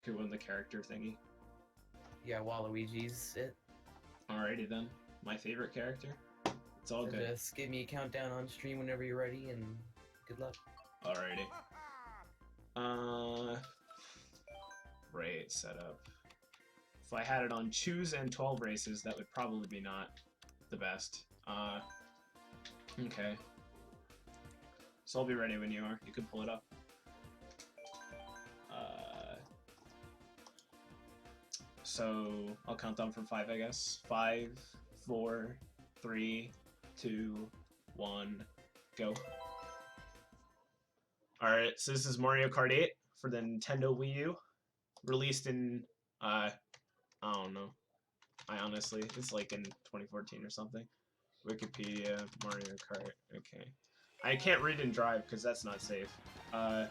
Could win the character thingy. Yeah, Waluigi's it. Alrighty then. My favorite character. It's all So good. just give me a countdown on stream whenever you're ready, and good luck. Alrighty. Right, setup. If I had it on choose and 12 races, that would probably be not the best. Okay. So I'll be ready when you are. You can pull it up. So I'll count down from 5, I guess. 5, 4, 3, 2, 1, go. Alright, so this is Mario Kart 8 for the Nintendo Wii U. Released in, I don't know. I honestly, it's like in 2014 or something. Wikipedia, Mario Kart, okay. I can't read and drive because that's not safe. The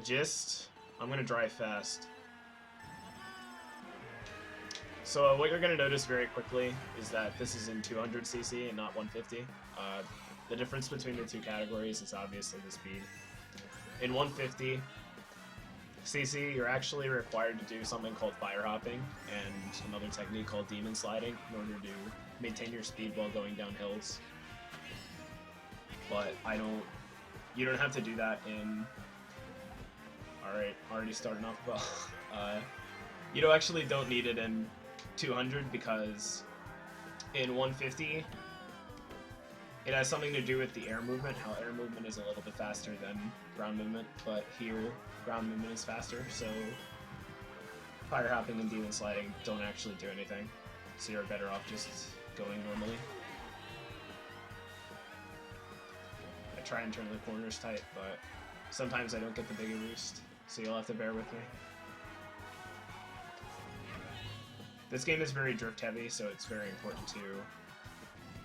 gist, I'm gonna drive fast. So what you're gonna notice very quickly is that this is in 200cc and not 150. The difference between the two categories is obviously the speed. In 150cc, you're actually required to do something called fire hopping and another technique called demon sliding in order to maintain your speed while going down hills. But you don't have to do that in. Alright, already starting off well. You actually don't need it in 200 because in 150 it has something to do with the air movement, how air movement is a little bit faster than ground movement, but here ground movement is faster, so fire hopping and demon sliding don't actually do anything, so you're better off just going normally. I try and turn the corners tight, but sometimes I don't get the bigger boost, so you'll have to bear with me. This game is very drift heavy, so it's very important to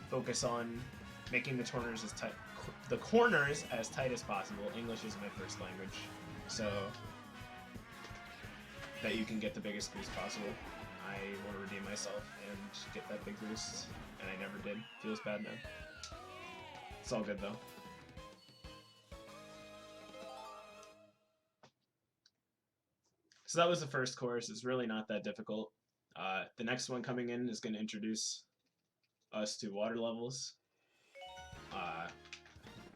focus on making the corners as tight as possible. English is my first language, so that you can get the biggest boost possible. I want to redeem myself and get that big boost, and I never did. Feels bad now. It's all good though. So that was the first course. It's really not that difficult. The next one coming in is going to introduce us to water levels.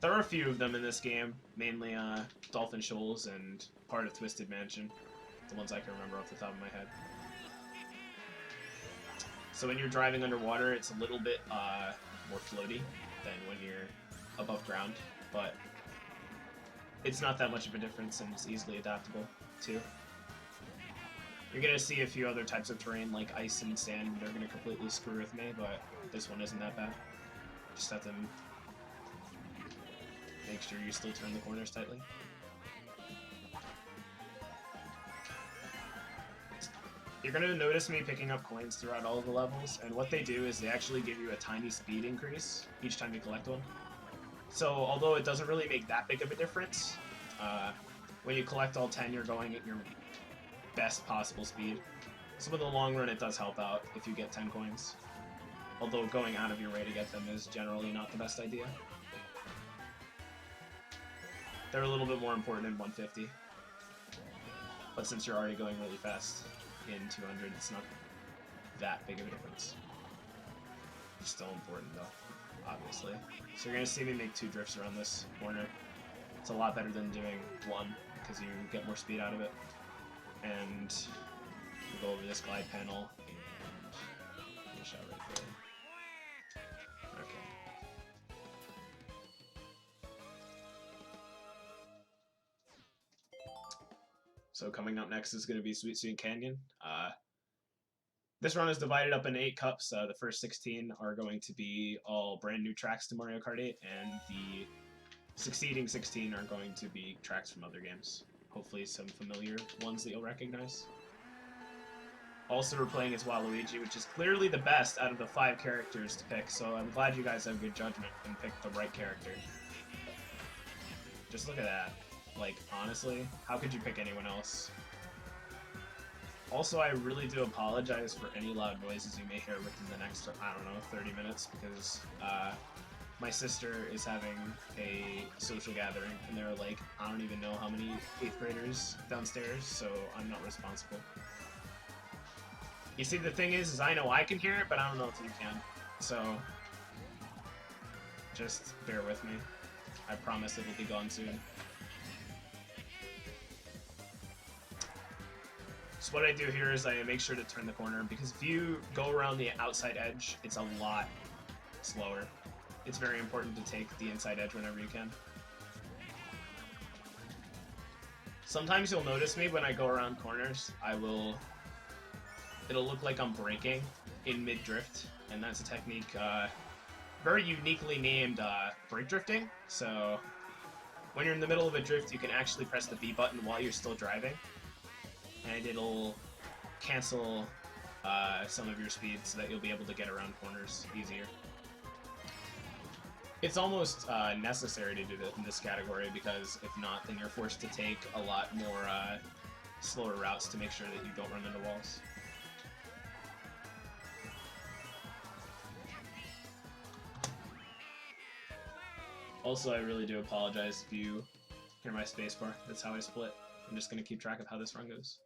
There are a few of them in this game, mainly Dolphin Shoals and part of Twisted Mansion, the ones I can remember off the top of my head. So when you're driving underwater, it's a little bit more floaty than when you're above ground, but it's not that much of a difference and it's easily adaptable too. You're going to see a few other types of terrain like ice and sand. They're going to completely screw with me, but this one isn't that bad. Just have to make sure you still turn the corners tightly. You're going to notice me picking up coins throughout all of the levels, and what they do is they actually give you a tiny speed increase each time you collect one. So although it doesn't really make that big of a difference, when you collect all 10 you're going at your best possible speed. So in the long run it does help out if you get 10 coins. Although going out of your way to get them is generally not the best idea. They're a little bit more important in 150. But since you're already going really fast in 200, it's not that big of a difference. It's still important though, obviously. So you're going to see me make 2 drifts around this corner. It's a lot better than doing 1, because you get more speed out of it. And we go over this glide panel and finish out right there. Okay. So coming up next is going to be Sweet Sweet Canyon. This run is divided up in 8 cups. The first 16 are going to be all brand new tracks to Mario Kart 8, and the succeeding 16 are going to be tracks from other games. Hopefully some familiar ones that you'll recognize. Also, we're playing as Waluigi, which is clearly the best out of the 5 characters to pick, so I'm glad you guys have good judgment and picked the right character. Just look at that. Like, honestly, how could you pick anyone else? Also, I really do apologize for any loud noises you may hear within the next, I don't know, 30 minutes, because my sister is having a social gathering, and there are like, I don't even know how many 8th graders downstairs, so I'm not responsible. You see, the thing is I know I can hear it, but I don't know if you can. So, just bear with me. I promise it will be gone soon. So what I do here is I make sure to turn the corner, because if you go around the outside edge, it's a lot slower. It's very important to take the inside edge whenever you can. Sometimes you'll notice me when I go around corners, it'll look like I'm braking in mid-drift, and that's a technique very uniquely named brake drifting. So when you're in the middle of a drift, you can actually press the B button while you're still driving, and it'll cancel some of your speed so that you'll be able to get around corners easier. It's almost necessary to do that in this category, because if not, then you're forced to take a lot more slower routes to make sure that you don't run into walls. Also, I really do apologize if you hear my spacebar. That's how I split. I'm just gonna keep track of how this run goes.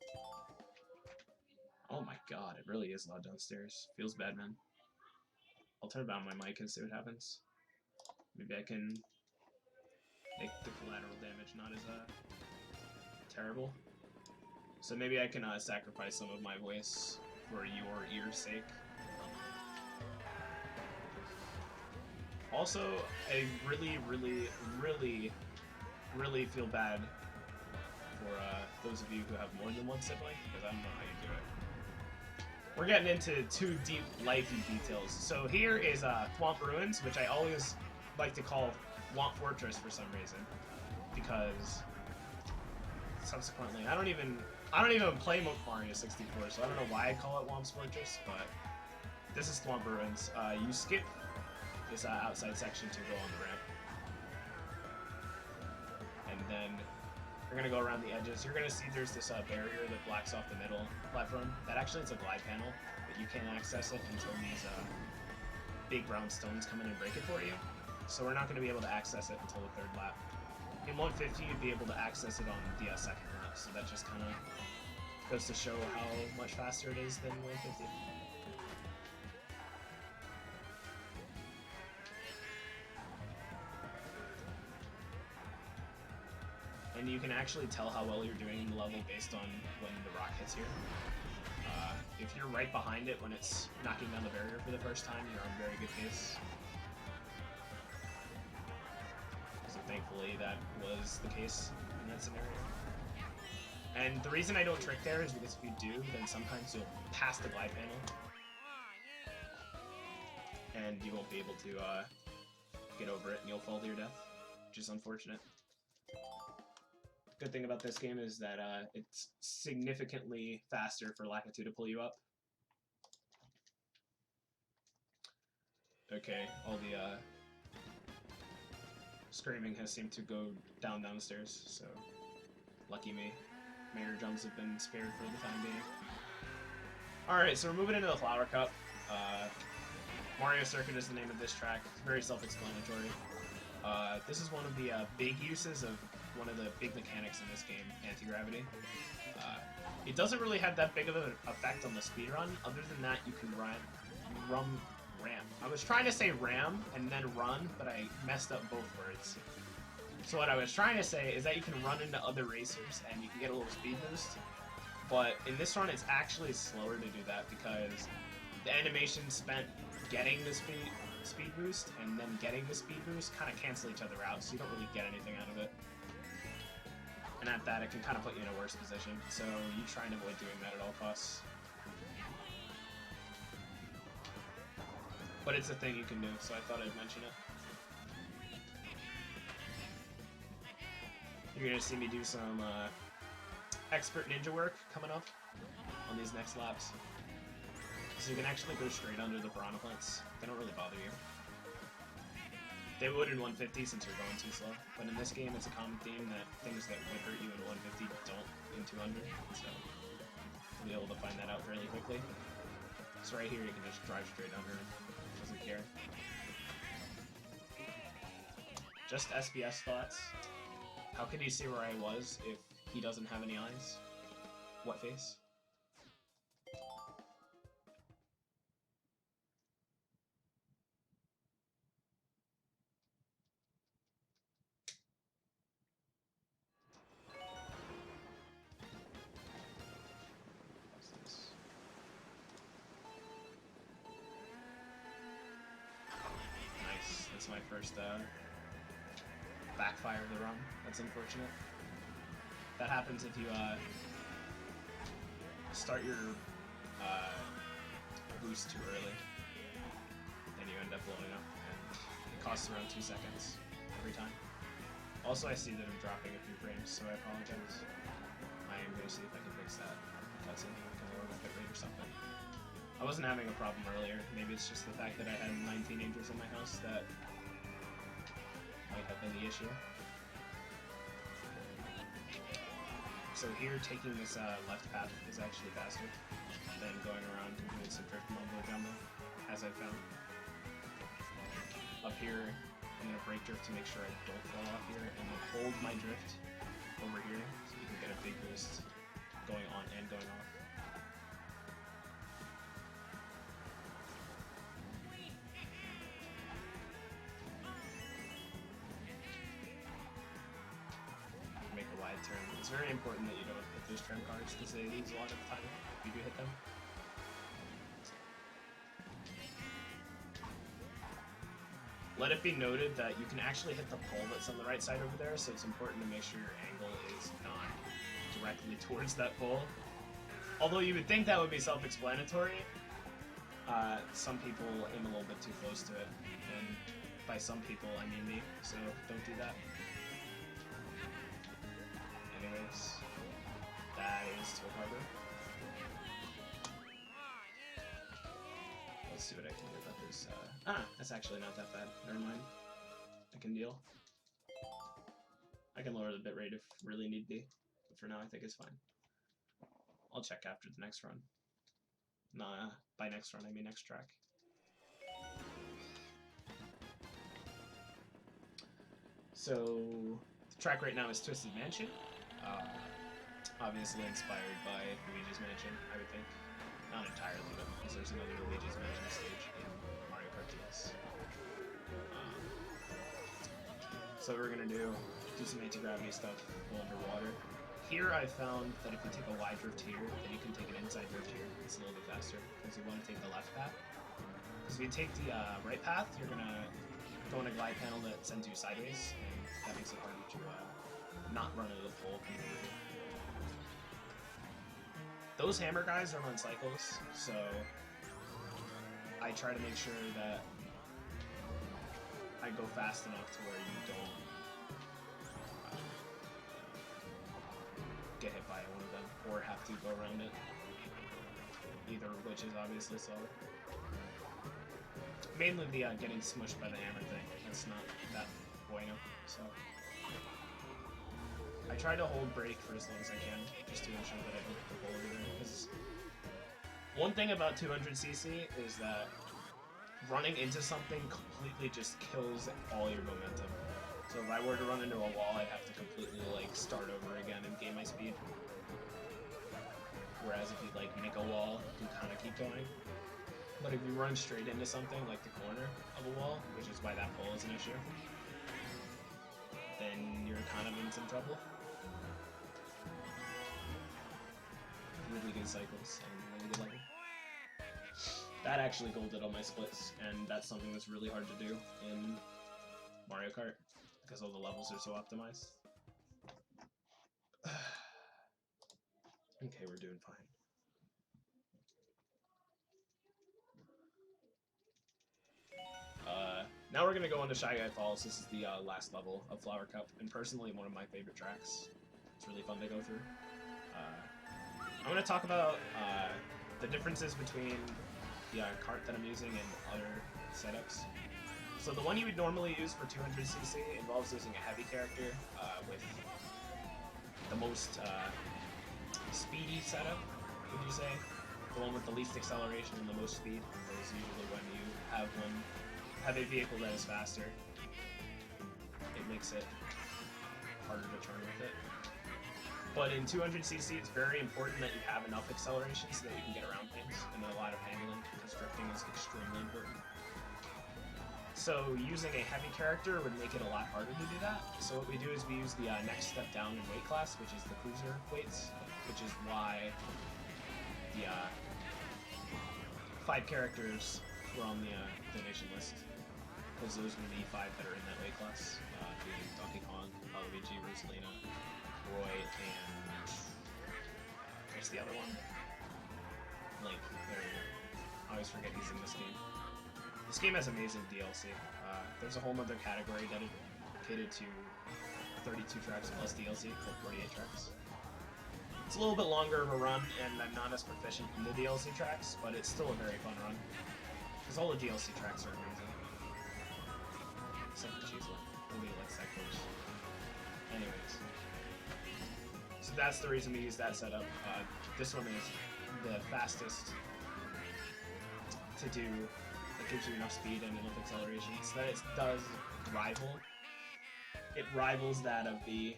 Oh my god, it really is loud downstairs. Feels bad, man. I'll turn down my mic and see what happens. Maybe I can make the collateral damage not as terrible. So maybe I can sacrifice some of my voice for your ear's sake. Also, I really feel bad for those of you who have more than one sibling, because I don't know how you do it. We're getting into too deep lifey details. So here is Thwomp Ruins, which I always like to call Thwomp Fortress for some reason, because subsequently I don't even play Mario 64, so I don't know why I call it Thwomp's Fortress, but this is Thwomp Ruins. You skip this outside section to go on the ramp, and then you're gonna go around the edges. You're gonna see there's this barrier that blocks off the middle platform. That actually is a glide panel, but you can't access it until these big brown stones come in and break it for you. So we're not gonna be able to access it until the 3rd lap. In 150, you'd be able to access it on the 2nd lap, so that just kind of goes to show how much faster it is than 150. And you can actually tell how well you're doing in the level based on when the rock hits here. If you're right behind it when it's knocking down the barrier for the first time, you're on very good pace. So thankfully that was the case in that scenario. And the reason I don't trick there is because if you do, then sometimes you'll pass the glide panel, and you won't be able to get over it, and you'll fall to your death, which is unfortunate. Good thing about this game is that it's significantly faster for Lakitu to pull you up. Okay, all the screaming has seemed to go downstairs, so lucky me. Mayor jumps have been spared for the time being. Alright, so we're moving into the Flower Cup. Mario Circuit is the name of this track. It's very self-explanatory. This is one of the big uses of one of the big mechanics in this game, anti-gravity. It doesn't really have that big of an effect on the speedrun. Other than that, you can ram. I was trying to say ram and then run, but I messed up both words. So what I was trying to say is that you can run into other racers and you can get a little speed boost. But in this run, it's actually slower to do that because the animation spent getting the speed boost and then getting the speed boost kind of cancel each other out, so you don't really get anything out of it. And at that, it can kind of put you in a worse position, so you try and avoid doing that at all costs. But it's a thing you can do, so I thought I'd mention it. You're gonna see me do some expert ninja work coming up on these next laps. So you can actually go straight under the piranha plants. They don't really bother you. They would in 150 since you're going too slow, but in this game it's a common theme that things that would hurt you in 150 don't in 200, so you'll be able to find that out fairly quickly. So right here you can just drive straight under it. Doesn't care. Just SBS thoughts. How could he see where I was if he doesn't have any eyes? What face? Nice. That's my first backfire of the run. That's unfortunate. That happens if you start your boost too early, and you end up blowing up, and it costs around 2 seconds every time. Also, I see that I'm dropping a few frames, so I apologize. I am going to see if I can fix that cutscene. I can lower my bitrate or something. I wasn't having a problem earlier. Maybe it's just the fact that I had 9 teenagers in my house that might have been the issue. So here, taking this left path is actually faster than going around and doing some drift mumbo jumbo, as I found. Up here, I'm going to brake drift to make sure I don't fall off here, and then hold my drift over here so you can get a big boost going on and going off. Make a wide turn. It's very important that you don't hit those trim cars because they lose a lot of time if you do hit them. Let it be noted that you can actually hit the pole that's on the right side over there, so it's important to make sure your angle is not directly towards that pole. Although you would think that would be self-explanatory, some people aim a little bit too close to it, and by some people I mean me, so don't do that. Anyways, that is Toad Harbor. Let's see what I can do about this. That's actually not that bad. Never mind. I can deal. I can lower the bitrate if really need be, but for now I think it's fine. I'll check after the next run. Nah, by next run I mean next track. So, the track right now is Twisted Mansion. Obviously inspired by Luigi's Mansion, I would think. Not entirely, though, because there's another Luigi's Mansion stage in Mario Kart DS. So what we're gonna do some anti-gravity stuff, go underwater. Here I found that if you take a wide drift here, then you can take an inside drift here. It's a little bit faster, because you want to take the left path. Because if you take the right path, you're gonna go on a glide panel that sends you sideways, and that makes it harder to not run into the pole. Those hammer guys are on cycles, so I try to make sure that I go fast enough to where you don't get hit by one of them, or have to go around it. Either of which is obviously slower. Mainly the getting smushed by the hammer thing. That's not that bueno, so I try to hold brake for as long as I can, just to ensure that I don't hit the pole over there. Because one thing about 200cc is that running into something completely just kills all your momentum. So if I were to run into a wall, I'd have to completely start over again and gain my speed. Whereas if you make a wall, you can kind of keep going. But if you run straight into something like the corner of a wall, which is why that pole is an issue, then you're kind of in some trouble. Really good cycles and really good level. That actually golded all my splits, and that's something that's really hard to do in Mario Kart because all the levels are so optimized. Okay, we're doing fine. Now we're gonna go on to Shy Guy Falls. This is the last level of Flower Cup, and personally one of my favorite tracks. It's really fun to go through. I'm gonna talk about the differences between the cart that I'm using and other setups. So the one you would normally use for 200cc involves using a heavy character with the most speedy setup, would you say? The one with the least acceleration and the most speed is usually when you have a vehicle that is faster. It it makes it harder to turn with it. But in 200cc, it's very important that you have enough acceleration so that you can get around things, and a lot of handling, because drifting is extremely important. So using a heavy character would make it a lot harder to do that. So what we do is we use the next step down in weight class, which is the cruiser weights, which is why the 5 characters were on the donation list, because those were the 5 that are in that weight class, being Donkey Kong, Luigi, Rosalina, Roy, and what's the other one? Link. There we go. I always forget he's in this game. This game has amazing DLC. There's a whole other category dedicated to 32 tracks plus DLC, like 48 tracks. It's a little bit longer of a run, and I'm not as proficient in the DLC tracks, but it's still a very fun run. Because all the DLC tracks are amazing. Except for Cheeseland. Nobody likes that coach. Anyways. So that's the reason we use that setup. This one is the fastest to do. It gives you enough speed and enough acceleration so that it does rival. It rivals that of the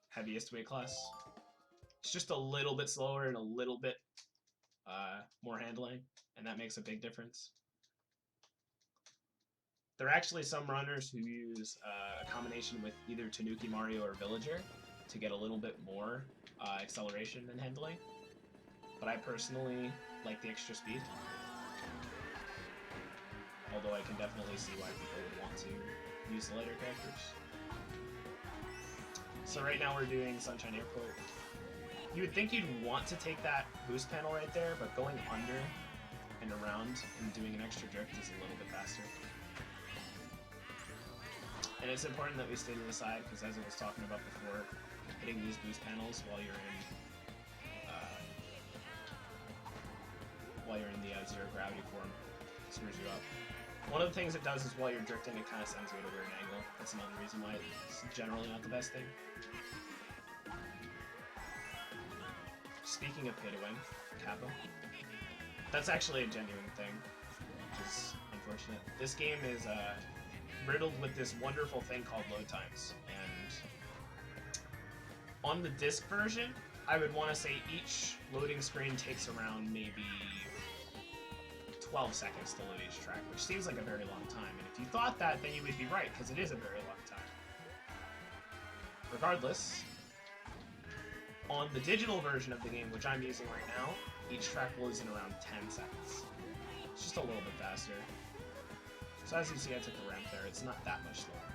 heaviest weight class. It's just a little bit slower and a little bit more handling, and that makes a big difference. There are actually some runners who use a combination with either Tanuki Mario or Villager to get a little bit more acceleration and handling. But I personally like the extra speed. Although I can definitely see why people would want to use the lighter characters. So right now we're doing Sunshine Airport. You would think you'd want to take that boost panel right there, but going under and around and doing an extra drift is a little bit faster. And it's important that we stay to the side, because as I was talking about before, hitting these boost panels while you're in the zero gravity form screws you up. One of the things it does is while you're drifting, it kind of sends you at a weird angle. That's another reason why it's generally not the best thing. Speaking of pay to win, Kappa, that's actually a genuine thing, which is unfortunate. This game is riddled with this wonderful thing called load times, and on the disc version, I would want to say each loading screen takes around maybe 12 seconds to load each track, which seems like a very long time, and if you thought that, then you would be right, because it is a very long time. Regardless, on the digital version of the game, which I'm using right now, each track loads in around 10 seconds. It's just a little bit faster. So as you see, I took the ramp there. It's not that much slower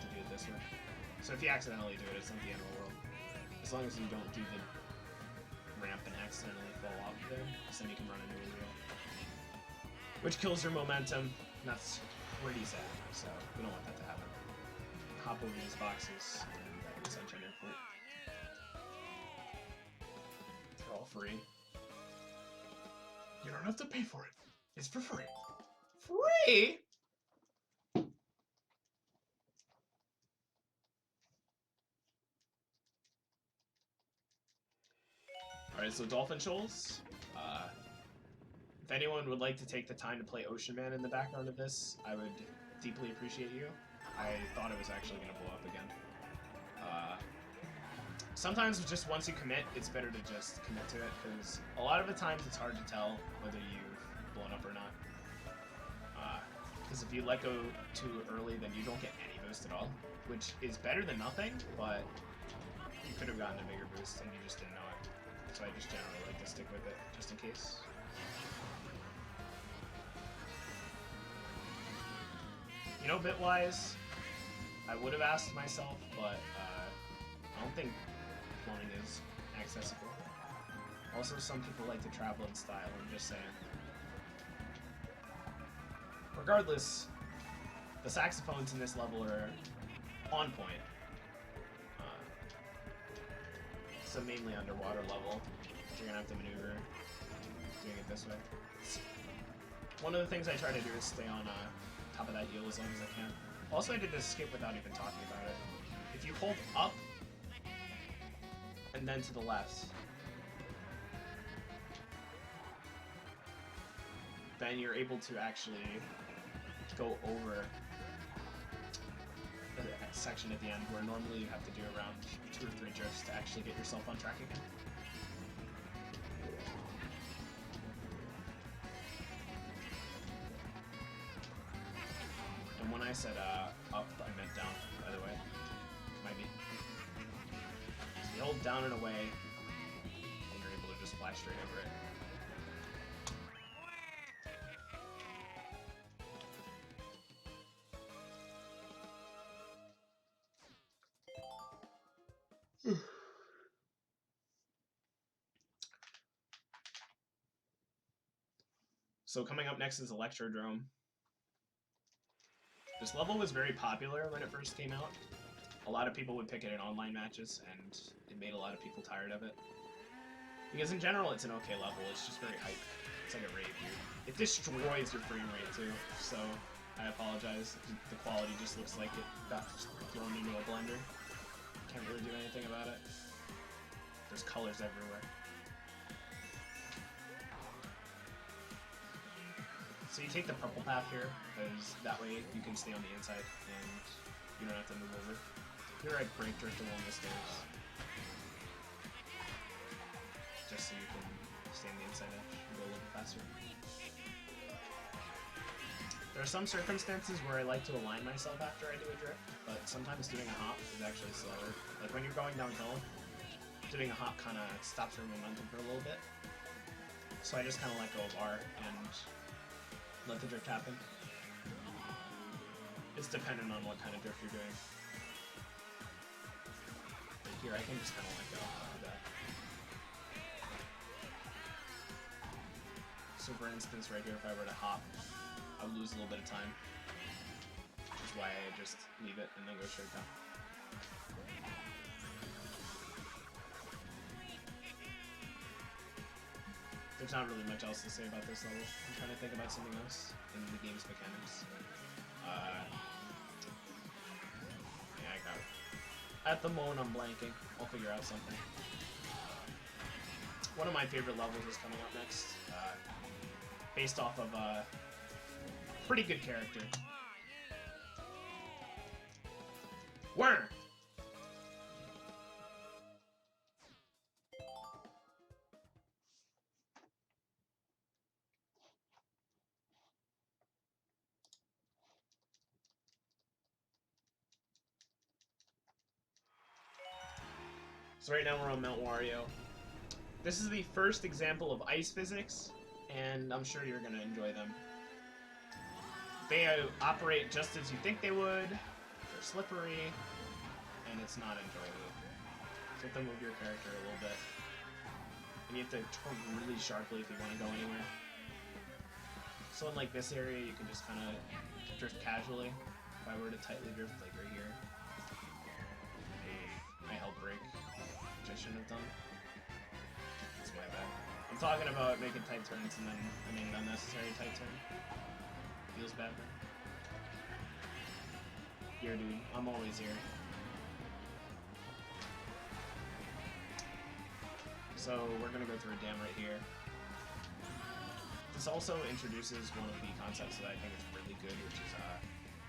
to do it this way. So if you accidentally do it, it's not the end of the world. As long as you don't do the ramp and accidentally fall off there, so then you can run into a wheel. Which kills your momentum, and that's pretty sad, so we don't want that to happen. Hop over these boxes, and Sunshine Airport. They're all free. You don't have to pay for it. It's for free. Free? Alright, so Dolphin Shoals. If anyone would like to take the time to play Ocean Man in the background of this, I would deeply appreciate you. I thought it was actually going to blow up again. Sometimes just once you commit, it's better to just commit to it, because a lot of the times it's hard to tell whether you've blown up or not. Because if you let go too early, then you don't get any boost at all, which is better than nothing, but you could have gotten a bigger boost and you just didn't know it. So I just generally like to stick with it, just in case. You know, bit-wise, I would have asked myself, but I don't think cloning is accessible. Also, some people like to travel in style, I'm just saying. Regardless, the saxophones in this level are on point. It's a mainly underwater level. You're gonna have to maneuver doing it this way. One of the things I try to do is stay on top of that eel as long as I can. Also, I did this skip without even talking about it. If you hold up and then to the left, then you're able to actually go over the section at the end where normally you have to do around 2 or 3 drifts to actually get yourself on track again. And when I said up, I meant down, by the way. Might be. So you hold down and away, and you're able to just fly straight over it. So coming up next is Electrodrome. This level was very popular when it first came out. A lot of people would pick it in online matches, and it made a lot of people tired of it. Because in general, it's an okay level, it's just very hype. It's like a rave, dude. It destroys your frame rate, too, so I apologize. The quality just looks like it got thrown into a blender. Can't really do anything about it. There's colors everywhere. So you take the purple path here, because that way you can stay on the inside, and you don't have to move over. Here I break drift along the stairs. Just so you can stay on the inside edge and go a little bit faster. There are some circumstances where I like to align myself after I do a drift, but sometimes doing a hop is actually slower. Like when you're going downhill, doing a hop kind of stops your momentum for a little bit. So I just kind of let go of R and let the drift happen. It's dependent on what kind of drift you're doing. But here I can just kind of let go of that. So for instance, right here, if I were to hop, I would lose a little bit of time. Which is why I just leave it and then go straight down. There's not really much else to say about this level. I'm trying to think about something else in the game's mechanics. Yeah, I got it. At the moment, I'm blanking. I'll figure out something. One of my favorite levels is coming up next. Based off of a pretty good character. Where? So right now we're on Mount Wario. This is the first example of ice physics, and I'm sure you're going to enjoy them. They operate just as you think they would. They're slippery, and it's not enjoyable. So you have to move your character a little bit. And you have to turn really sharply if you want to go anywhere. So in like this area, you can just kind of drift casually. If I were to tightly drift like right here, I held brake, which I shouldn't have done. That's my bad. I'm talking about making tight turns and then I made an unnecessary tight turn. Feels bad, man. Here, dude. I'm always here. So we're gonna go through a dam right here. This also introduces one of the concepts that I think is really good, which is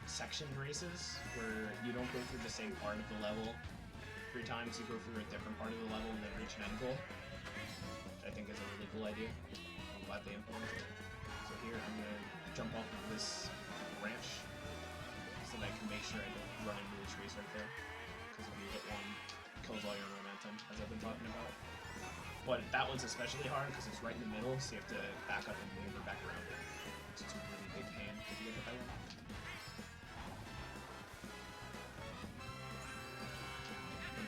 sectioned races, where you don't go through the same part of the level 3 times. You go through a different part of the level and then reach an end goal, which I think is a really cool idea. I'm glad they implemented it. So here I'm gonna jump off of this branch so that I can make sure I don't run into the trees right there. Because if you hit one, it kills all your momentum, as I've been talking about. But that one's especially hard because it's right in the middle, so you have to back up and maneuver back around it. So it's a really big pain if you get hit by one.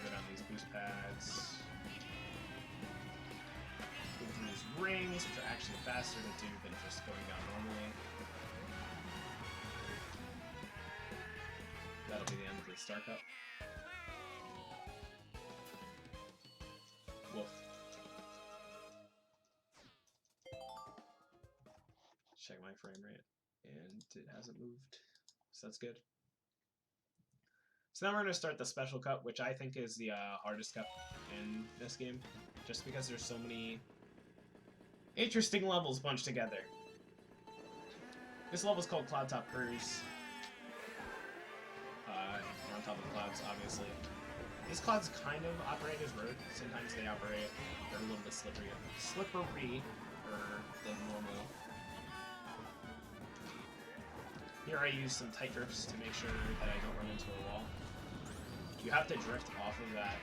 Go down these boost pads. Go through these rings, which are actually faster to do than just going down normally. That'll be the end of the Star Cup. Woof. Check my frame rate, and it hasn't moved, so that's good. So now we're going to start the Special Cup, which I think is the hardest cup in this game, just because there's so many interesting levels bunched together. This level is called Cloud Top Cruise. We're on top of the clouds, obviously. These clouds kind of operate as road. Sometimes they're a little bit slippery than normal. Here I use some tight drifts to make sure that I don't run into a wall. You have to drift off of that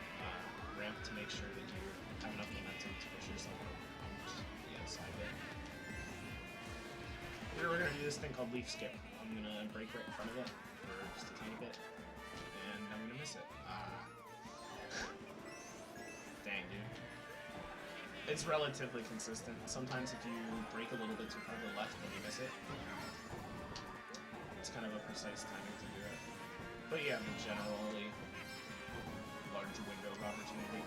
ramp to make sure that you have enough momentum to push yourself on the outside there. Here we're going to do this thing called leaf skip. I'm going to brake right in front of it for just a tiny bit, and I'm going to miss it. Dang, dude. It's relatively consistent. Sometimes if you brake a little bit too far to the left, then you miss it. It's kind of a precise timing to do it. But yeah, but generally, large window of opportunity.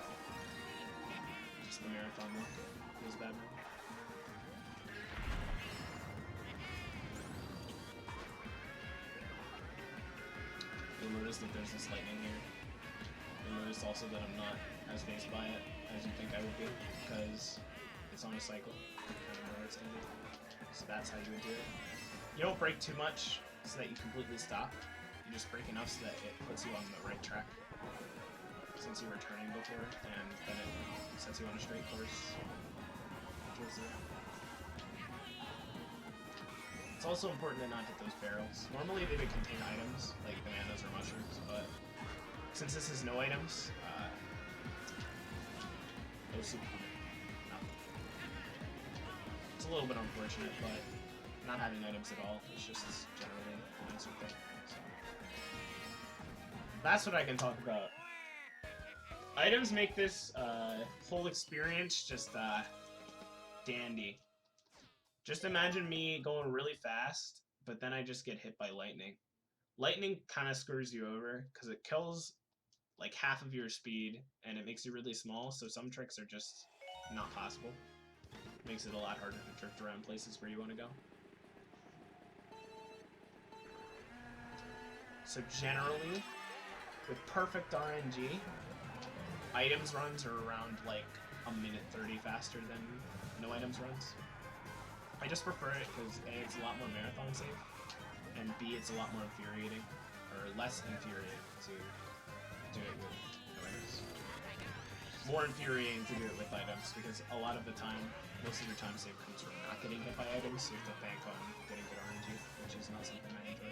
Just the marathon look. Feels bad, man. You'll notice that there's this lightning here. You'll notice also that I'm not as phased by it as you think I would be, because it's on a cycle. You kind of know where it's going to be. So that's how you would do it. You don't brake too much so that you completely stop. You just brake enough so that it puts you on the right track, since you were turning before, and then it sets you on a straight course towards the right. It's also important to not hit those barrels. Normally they would contain items, like bananas or mushrooms, but since this is no items, no soup. No. It's a little bit unfortunate, but not having items at all is just generally a nicer thing. So. That's what I can talk about. Items make this whole experience just dandy. Just imagine me going really fast, but then I just get hit by lightning. Lightning kind of screws you over because it kills like half of your speed and it makes you really small, so some tricks are just not possible. It makes it a lot harder to drift around places where you want to go. So generally, with perfect RNG, items runs are around like a minute 30 faster than no items runs. I just prefer it because A, it's a lot more marathon safe, and B, it's a lot more infuriating, or less infuriating to do it with no items. More infuriating to do it with items, because a lot of the time, most of your time save comes from not getting hit by items, so you have to bank on getting good RNG, which is not something I enjoy.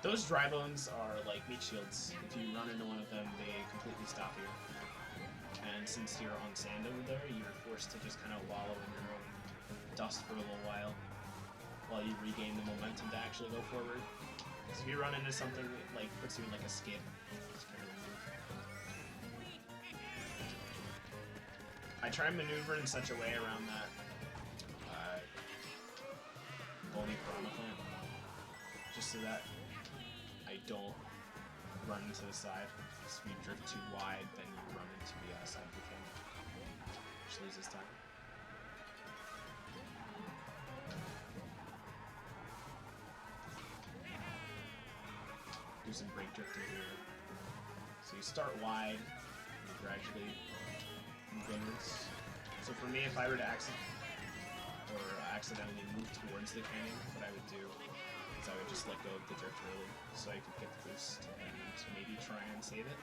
Those dry bones are like meat shields. If you run into one of them, they completely stop you. And since you're on sand over there, you're forced to just kind of wallow in your own dust for a little while you regain the momentum to actually go forward. Because if you run into something that like puts you in like a skid, it's kind of move. I try and maneuver in such a way around that bony piranha plant, just so that I don't run to the side. If you drift too wide, then you run into the side of the canyon, which loses time. Do some brake drifting here. So you start wide, and you gradually move inwards. So for me, if I were to accidentally move towards the canyon, what I would do is I would just let go of the drift early, so I could get the boost and maybe try and save it,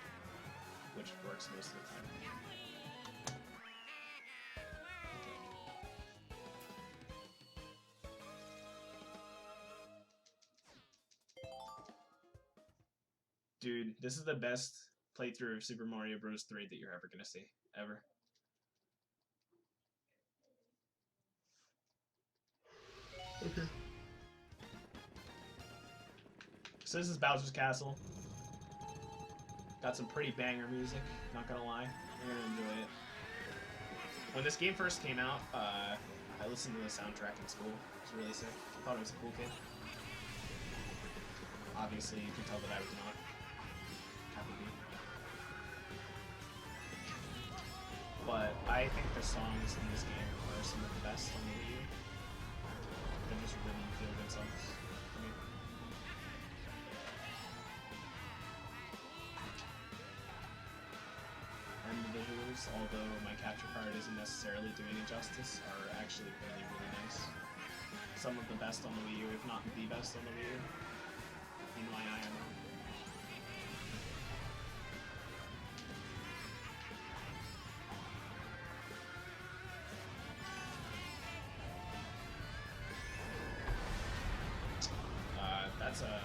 which works most of the time. Dude, this is the best playthrough of Super Mario Bros. 3 that you're ever gonna see. Ever. Okay. So this is Bowser's Castle. Got some pretty banger music, not gonna lie. You're gonna enjoy it. When this game first came out, I listened to the soundtrack in school. It was really sick. I thought I was a cool kid. Obviously, you can tell that I was not. But I think the songs in this game are some of the best on the Wii U. They're just really feel-good songs for me. And the visuals, although my capture card isn't necessarily doing it justice, are actually really, really nice. some of the best on the Wii U, if not the best on the Wii U. In my IMO. That's a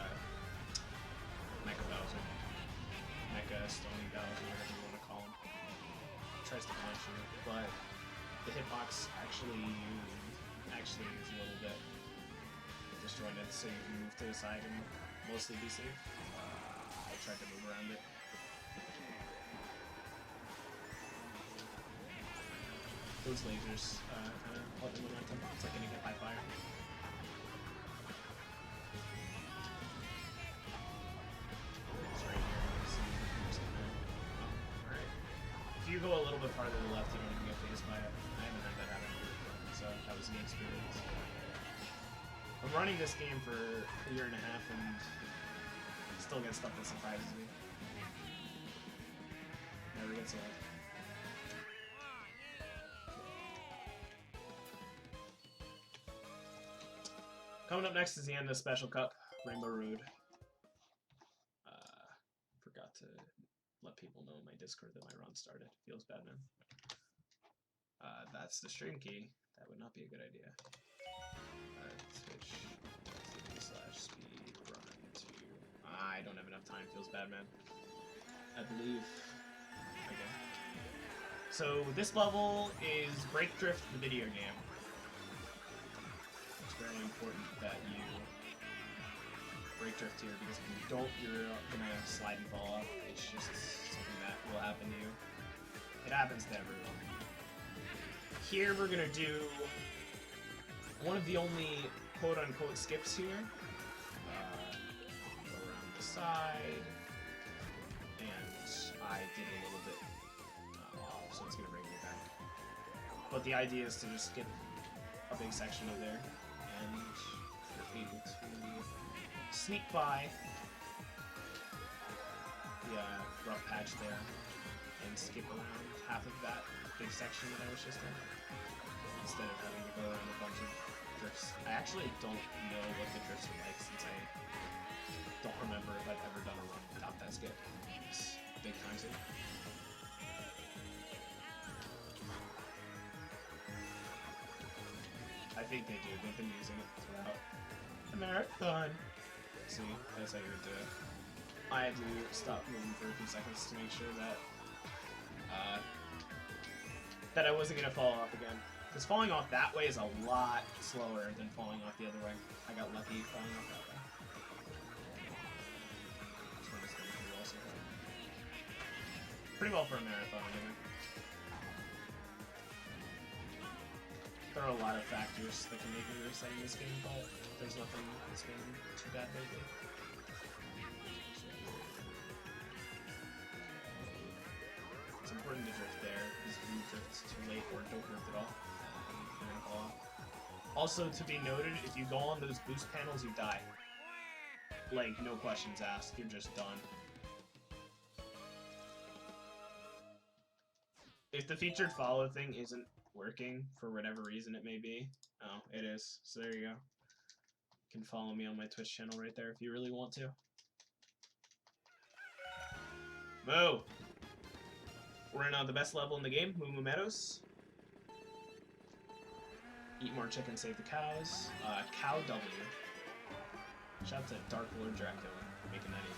Mecha Bowser. Mecha Stony Bowser, whatever you want to call him. Tries to punch you, but the hitbox actually is a little bit disjointed, so you can move to the side and mostly be safe. I tried to move around it. Those lasers kind of help the momentum. It's like getting hit by fire. If you go a little bit farther to the left, you don't even get phased by it. I haven't had that happen, so that was an experience. I'm running this game for a year and a half and still get stuff that surprises me. Never gets old. Coming up next is the end of the Special Cup, Rainbow Road. Forgot to let people know in my Discord that my run started. Feels bad, man. That's the stream key. That would not be a good idea. Twitch.tv/speedrun2. I don't have enough time. Feels bad, man. I believe. Okay. So this level is Break Drift, the video game. It's very important that you break drift here, because if you don't, you're gonna slide and fall off. It's just something that will happen to you. It happens to everyone. Here we're gonna do one of the only quote-unquote skips here. Go around the side, and I did a little bit off, so it's gonna bring me back. But the idea is to just skip a big section of there, and you're able to sneak by the rough patch there and skip around half of that big section that I was just in, instead of having to go around a bunch of drifts. I actually don't know what the drifts are like, since I don't remember if I've ever done a run without that skip. It's a big time save. I think they do. They've been using it throughout the marathon. See, that's how you would do it. I had to stop moving for a few seconds to make sure that that I wasn't gonna fall off again. Because falling off that way is a lot slower than falling off the other way. I got lucky falling off that way. This one is going pretty well so far. Pretty well for a marathon, anyway. There are a lot of factors that can make it really exciting in this game, but there's nothing that's been too bad lately. It's important to drift there, because if you drift too late or don't drift at all, you're gonna fall off. Also, to be noted, if you go on those boost panels, you die. Like, no questions asked, you're just done. If the featured follow thing isn't working, for whatever reason it may be, oh, it is, so there you go. You can follow me on my Twitch channel right there if you really want to. Moo! We're in the best level in the game, Moo Moo Meadows. Eat more chicken, save the cows. Cow W. Shout out to Dark Lord Dracula, making that easy.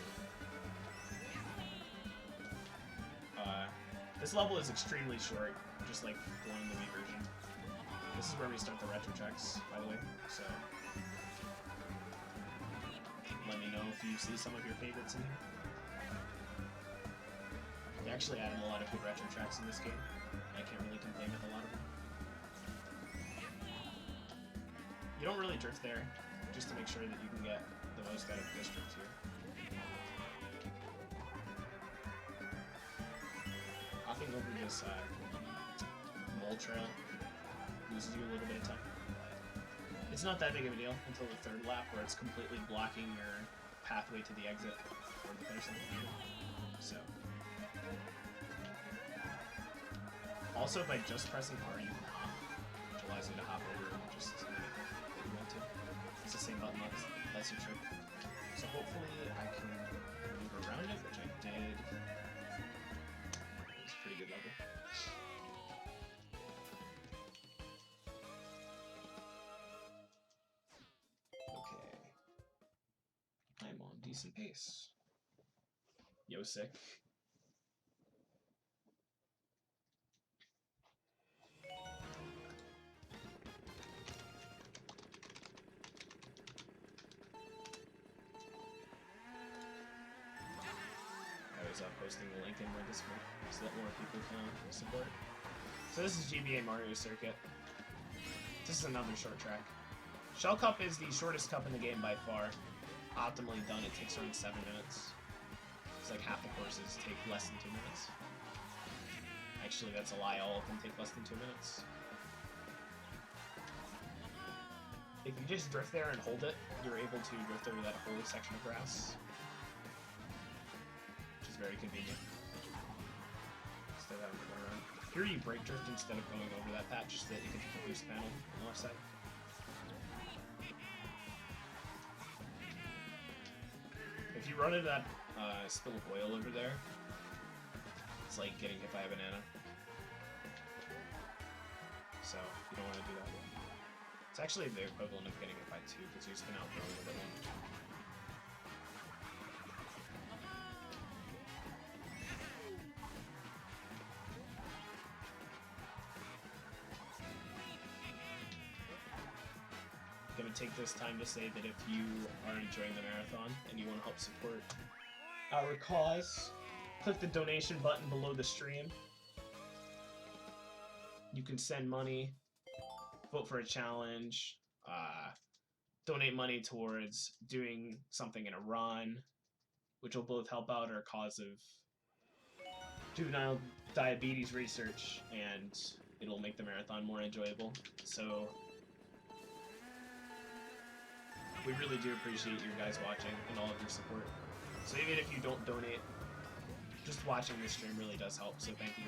This level is extremely short, just like one in the Wii version. This is where we start the retro tracks, by the way, so let me know if you see some of your favorites in here. They actually added a lot of good retro tracks in this game. I can't really complain with a lot of them. You don't really drift there, just to make sure that you can get the most out of this drift here. Hopping over this mole trail loses you a little bit of time. It's not that big of a deal until the third lap, where it's completely blocking your pathway to the exit or the finish line. So, also by just pressing R, you can hop, which allows you to hop over just anything that you want to. it's the same button that's your trick. So hopefully I can maneuver around it, which I did. It's a pretty good level. Okay. I'm on decent pace. Yo, sick. I was posting the link in my Discord so that more people can support. So this is GBA Mario Circuit. This is another short track. Shell Cup is the shortest cup in the game by far. Optimally done, it takes around 7 minutes. It's like half the courses take less than 2 minutes. Actually, that's a lie, all of them take less than 2 minutes. If you just drift there and hold it, you're able to drift over that whole section of grass. Which is very convenient. Instead of having to go around. Here you brake drift instead of going over that patch so that you can hit the boost panel on the left side. If you run into that spill of oil over there, it's like getting hit by a banana. So, you don't want to do that. It's actually the equivalent of getting hit by 2, because you spin out for a little bit more. I'm going to take this time to say that if you are enjoying the marathon and you want to help support our cause, click the donation button below the stream. You can send money, vote for a challenge, donate money towards doing something in a run, which will both help out our cause of juvenile diabetes research, and it'll make the marathon more enjoyable. So we really do appreciate you guys watching and all of your support. So even if you don't donate, just watching this stream really does help, so thank you.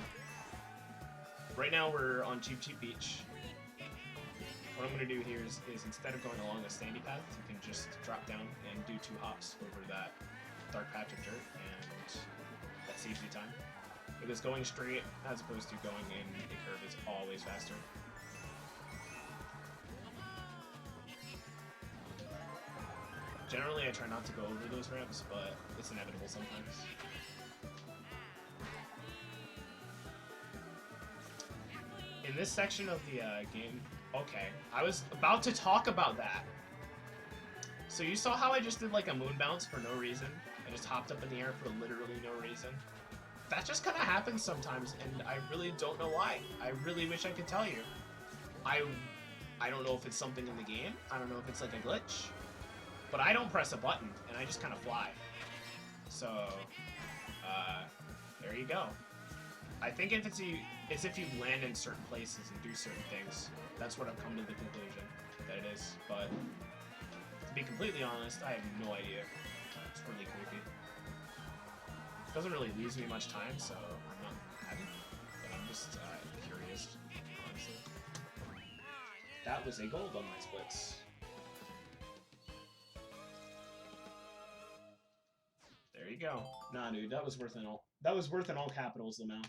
Right now we're on Cheap Cheap Beach. What I'm going to do here is instead of going along a sandy path, you can just drop down and do 2 hops over that dark patch of dirt, and that saves you time. Because going straight, as opposed to going in a curve, is always faster. Generally, I try not to go over those ramps, but it's inevitable sometimes. In this section of the game, okay, I was about to talk about that. So you saw how I just did like a moon bounce for no reason? I just hopped up in the air for literally no reason. That just kind of happens sometimes, and I really don't know why. I really wish I could tell you. I don't know if it's something in the game. I don't know if it's like a glitch. But I don't press a button, and I just kind of fly. So, there you go. I think if it's if you land in certain places and do certain things, that's what I've come to the conclusion that it is. But to be completely honest, I have no idea. It's really creepy. It doesn't really lose me much time, so I'm not mad. But I'm just curious, honestly. That was a gold on my splits. There you go. Nah, dude, that was worth an all. That was worth an all capitals, Lamau.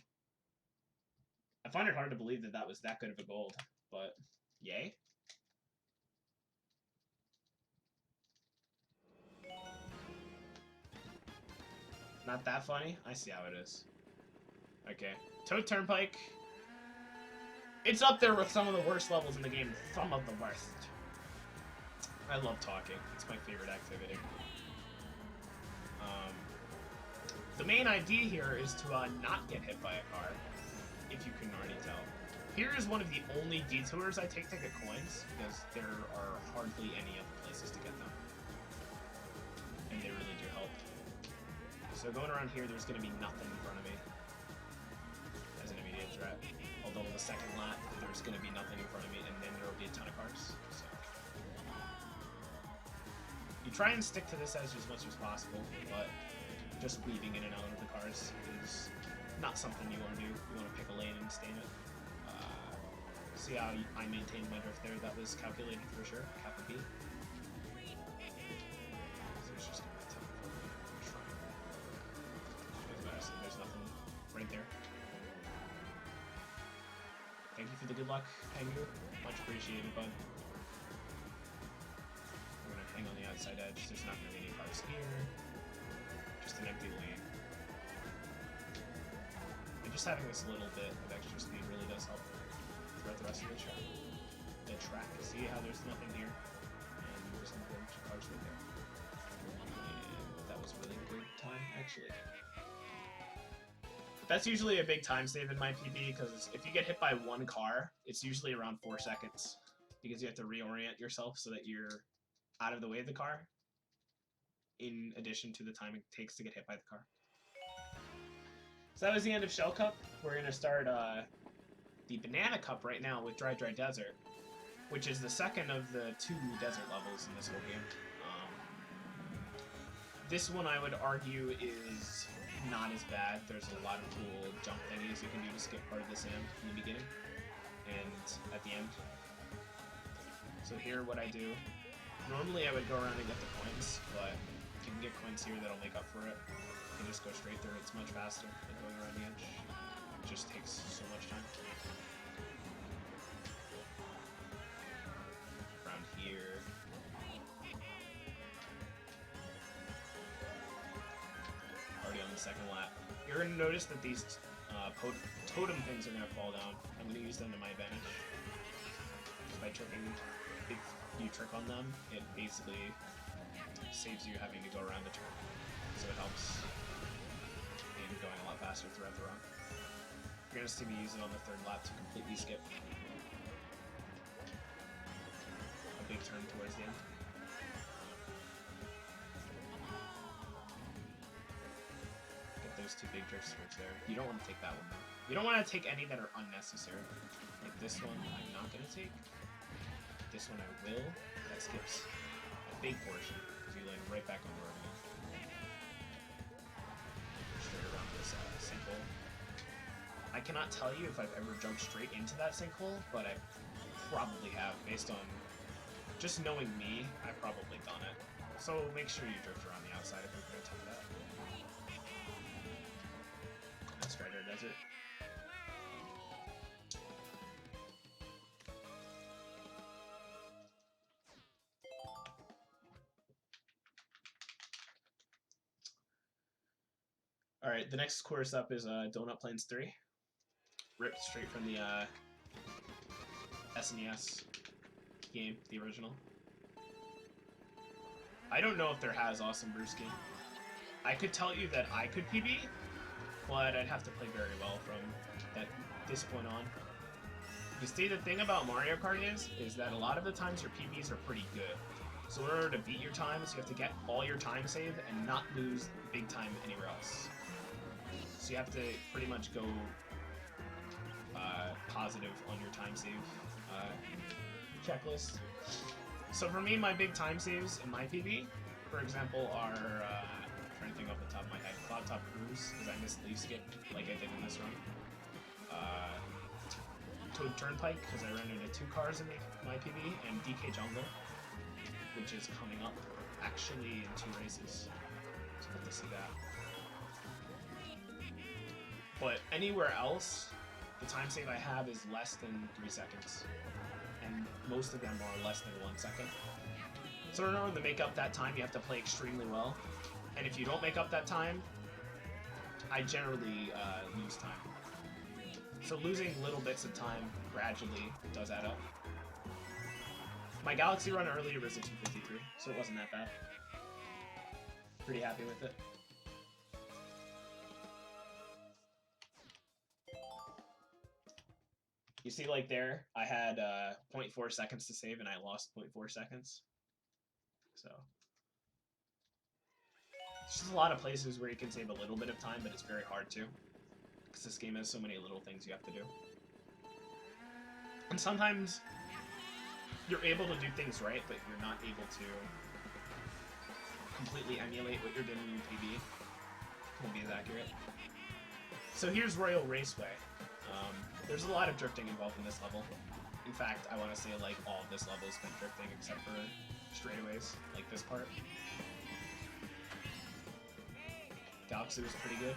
I find it hard to believe that that was that good of a gold, but yay. Not that funny? I see how it is. Okay. Toad Turnpike. It's up there with some of the worst levels in the game. Some of the worst. I love talking. It's my favorite activity. The main idea here is to not get hit by a car, if you can already tell. Here is one of the only detours I take to get coins, because there are hardly any other places to get them. And they really do help. So going around here, there's going to be nothing in front of me as an immediate threat. Although the second lap, there's going to be nothing in front of me, and then there will be a ton of cars. So you try and stick to this edge as much as possible, but just weaving in and out of the cars is not something you want to do. You want to pick a lane and stay in it. See how I maintained my drift there? That was calculated for sure. Kappa B. for the good luck, Pengu. Much appreciated, bud. We're gonna hang on the outside edge. There's not gonna be any cars here. Just an empty lane. And just having this little bit of extra speed really does help throughout the rest of the track. See how there's nothing here? And there's some bunch of cars right there. And that was a really good time, actually. That's usually a big time save in my PB, because if you get hit by one car, it's usually around 4 seconds. Because you have to reorient yourself so that you're out of the way of the car, in addition to the time it takes to get hit by the car. So that was the end of Shell Cup. We're going to start the Banana Cup right now with Dry Desert, which is the second of the 2 desert levels in this whole game. This one, I would argue, is not as bad. There's a lot of cool jump thingies you can do to skip part of the sand in the beginning and at the end. So here, what I do, normally I would go around and get the coins, but you can get coins here that'll make up for it. You can just go straight through. It's much faster than going around the edge. It just takes so much time. Around here. Already on the second lap. You're going to notice that these totem things are going to fall down. I'm going to use them to my advantage. Just by tricking, if you trick on them, it basically saves you having to go around the turn. So it helps in going a lot faster throughout the run. You're going to see me use it on the third lap to completely skip a big turn towards the end. Get those 2 big drift strokes there. You don't want to take that one though. You don't want to take any that are unnecessary. Like this one, I'm not going to take. This one I will. That skips a big portion, because you land right back on the road again. Straight around this sinkhole. I cannot tell you if I've ever jumped straight into that sinkhole, but I probably have, based on just knowing me. I've probably done it. So make sure you drift around the outside if you're going to attempt that. That's Strider Desert. Alright, the next course up is Donut Plains 3. Ripped straight from the SNES game, the original. I don't know if there has Awesome Brewski. I could tell you that I could PB, but I'd have to play very well from this point on. You see, the thing about Mario Kart is that a lot of the times your PBs are pretty good. So in order to beat your times, you have to get all your time saved and not lose big time anywhere else. So you have to pretty much go positive on your time save checklist. So for me, my big time saves in my PB, for example, are I'm trying to think off the top of my head, Cloud Top Cruise, because I missed Leaf Skip like I did in this run. Toad Turnpike, because I ran into 2 cars in my PB, and DK Jungle, which is coming up actually in 2 races. So good to see that. But anywhere else, the time save I have is less than 3 seconds. And most of them are less than 1 second. So in order to make up that time, you have to play extremely well. And if you don't make up that time, I generally lose time. So losing little bits of time gradually does add up. My Galaxy run earlier was a 253, so it wasn't that bad. Pretty happy with it. You see, like there, I had 0.4 seconds to save, and I lost 0.4 seconds. So there's just a lot of places where you can save a little bit of time, but it's very hard to, because this game has so many little things you have to do. And sometimes you're able to do things right, but you're not able to completely emulate what you're doing in PB. Won't be as accurate. So here's Royal Raceway. There's a lot of drifting involved in this level. In fact, I want to say like all of this level has been drifting except for straightaways, like this part. Galaxy was pretty good.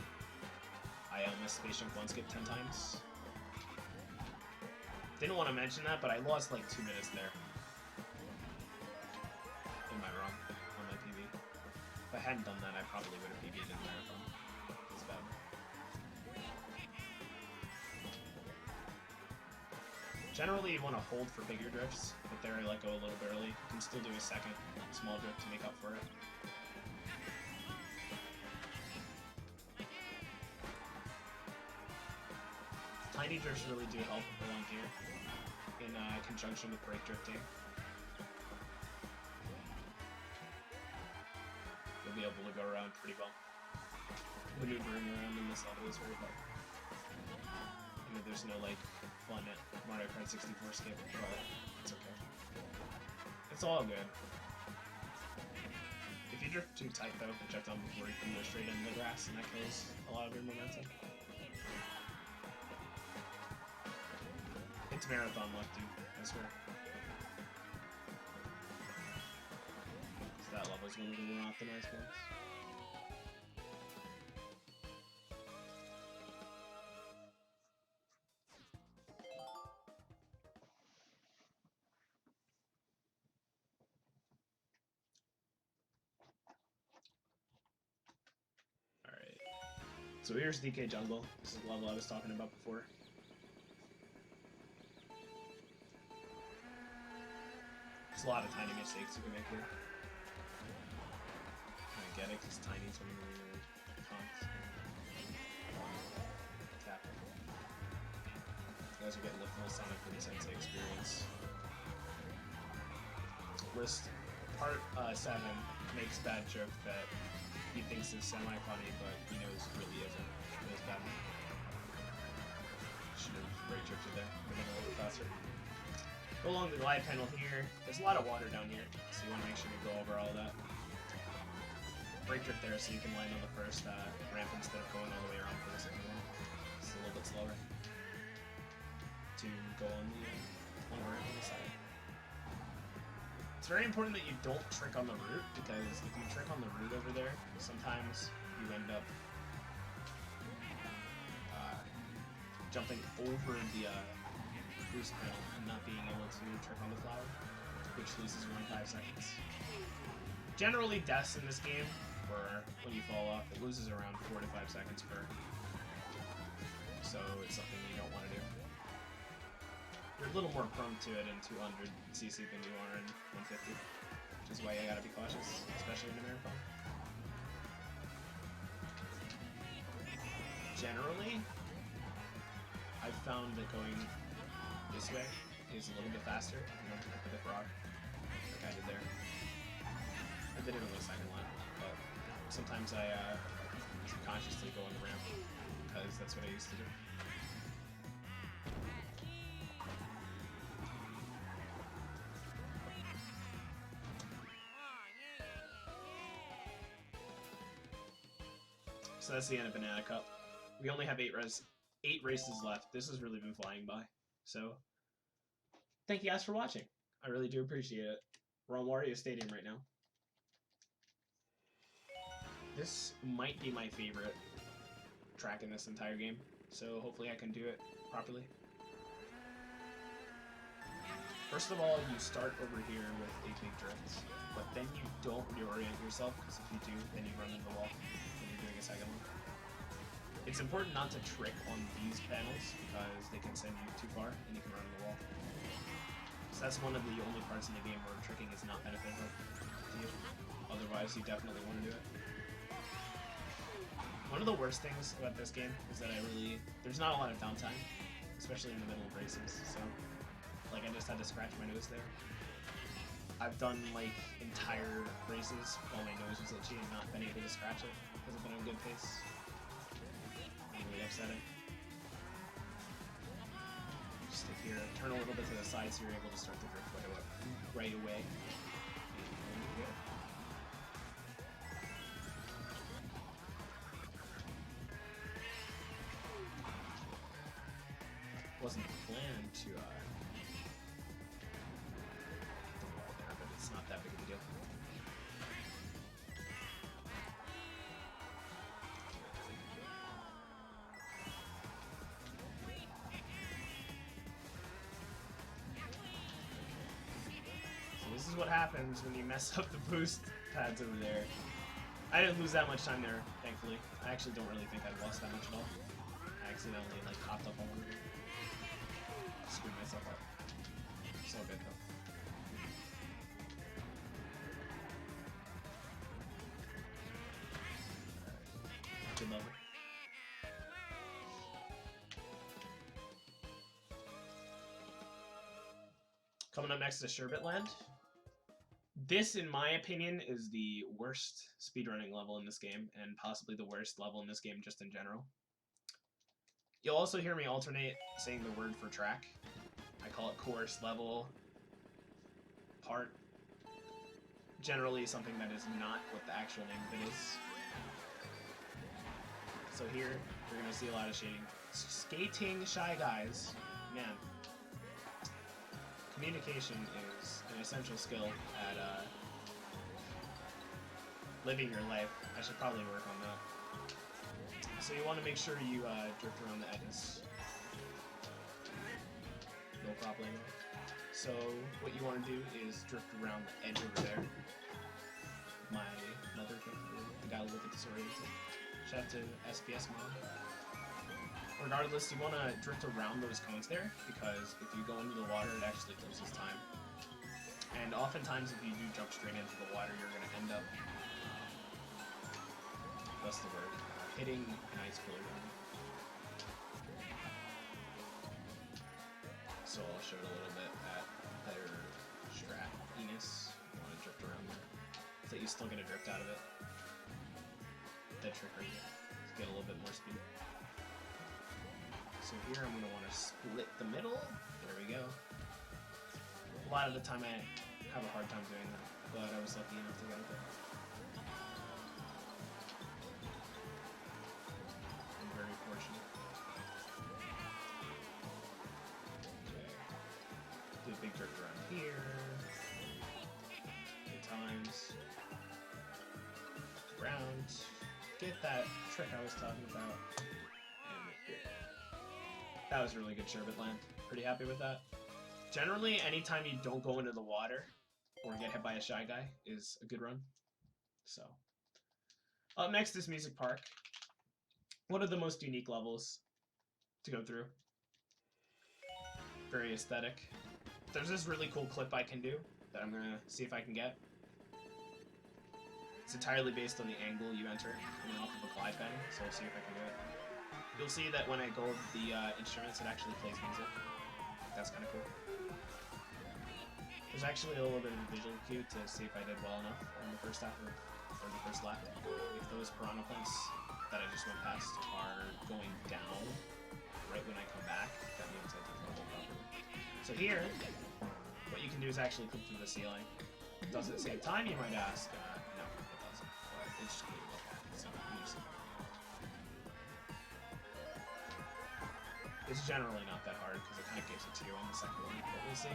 I missed Space Jump 1 skip 10 times. Didn't want to mention that, but I lost like 2 minutes there. Am I wrong? On my PB. If I hadn't done that, I probably would have PB'd in marathon. It's bad. Generally, you want to hold for bigger drifts, but there I let go a little bit early. You can still do a second small drift to make up for it. Tiny drifts really do help along here, in conjunction with brake drifting. You'll be able to go around pretty well. Maneuvering around in this level is very hard. You know, there's no like fun at Mario Kart 64 skip, but it's okay. It's all good. If you drift too tight though, which I've done before, you can go straight into the grass and that kills a lot of your momentum. It's marathon luck, dude, I swear. So that level's one of the more optimized ones. Alright. So here's DK Jungle. This is the level I was talking about before. There's a lot of tiny mistakes you can make here. I get it, because tiny's one of the cons. Tap. You guys are getting the full SonicBoomSensei experience. List part 7 makes bad joke that he thinks is semi-funny, but he knows really isn't. It was bad. Should have brake drifted there. Been a little bit faster. Go along the glide panel here. There's a lot of water down here, so you want to make sure you go over all that. Brake drift there so you can land on the first ramp instead of going all the way around for the second one. It's a little bit slower to go on the ramp on the side. It's very important that you don't trick on the route, because if you trick on the route over there, sometimes you end up jumping over the boost panel and not being able to trick on the flower, which loses around 5 seconds. Generally, deaths in this game, or when you fall off, it loses around 4 to 5 seconds per. So it's something you don't want to do. You're a little more prone to it in 200cc than you are in 150, which is why you gotta be cautious, especially in the marathon. Generally, I've found that going this way is a little bit faster. You don't have to hit the frog, like I did there. I did it on the second line, but sometimes I subconsciously go on the ramp, because that's what I used to do. So that's the end of Banana Cup. We only have 8 races left. This has really been flying by. So, thank you guys for watching. I really do appreciate it. We're on Wario Stadium right now. This might be my favorite track in this entire game, so hopefully I can do it properly. First of all, you start over here with a big drift, but then you don't reorient yourself, because if you do, then you run into the wall when you're doing a second one. It's important not to trick on these panels, because they can send you too far and you can run into the wall. So that's one of the only parts in the game where tricking is not beneficial to you. Otherwise, you definitely want to do it. One of the worst things about this game is that there's not a lot of downtime, especially in the middle of races, so like I just had to scratch my nose there. I've done like entire races while my nose was itchy and not been able to scratch it because I've been on a good pace. Really upsetting. Just stick here, turn a little bit to the side so you're able to start the drift right away. Wasn't planned to the wall there, but it's not that big of a deal. this is what happens when you mess up the boost pads over there. I didn't lose that much time there, thankfully. I actually don't really think I lost that much at all. I accidentally, like, hopped up on one of them. Screwed myself up. It's all good, though. Good level. Coming up next is Sherbet Land. This, in my opinion, is the worst speedrunning level in this game, and possibly the worst level in this game just in general. You'll also hear me alternate saying the word for track. I call it course, level, part. Generally something that is not what the actual name of it is. So here, you're going to see a lot of shading. Skating Shy Guys. Man. Communication is an essential skill at living your life. I should probably work on that. So you want to make sure you drift around the edges. No problem. So what you want to do is drift around the edge over there. My mother got a little bit disoriented. Shout out to SPS Mom. Regardless, you want to drift around those cones there, because if you go into the water, it actually loses time. And oftentimes, if you do jump straight into the water, you're going to end up, what's the word, hitting an ice cooler. So I'll show it a little bit at better stratiness. You want to drift around there, so that you still get a drift out of it. That trick right here. Let's get a little bit more speed. So here I'm going to want to split the middle. There we go. A lot of the time I have a hard time doing that, but I was lucky enough to get it there. I'm very fortunate. Okay. Do a big drift around here. 8 times. Around. Get that trick I was talking about. That was really good Sherbet Land. Pretty happy with that. Generally, anytime you don't go into the water or get hit by a Shy Guy is a good run. So, up next is Music Park. One of the most unique levels to go through. Very aesthetic. There's this really cool clip I can do that I'm gonna see if I can get. It's entirely based on the angle you enter coming off of a glide bang, so we'll see if I can do it. You'll see that when I go over the instruments, it actually plays music. That's kind of cool. There's actually a little bit of a visual cue to see if I did well enough on the first half or the first lap. If those piranha plants that I just went past are going down right when I come back, that means I did the level properly. So here, what you can do is actually clip through the ceiling. Does it save time, you might ask? No, it doesn't. But it's just cool to look at. So you see. It's generally not that hard because it kind of gives it to you on the second one, but we'll see.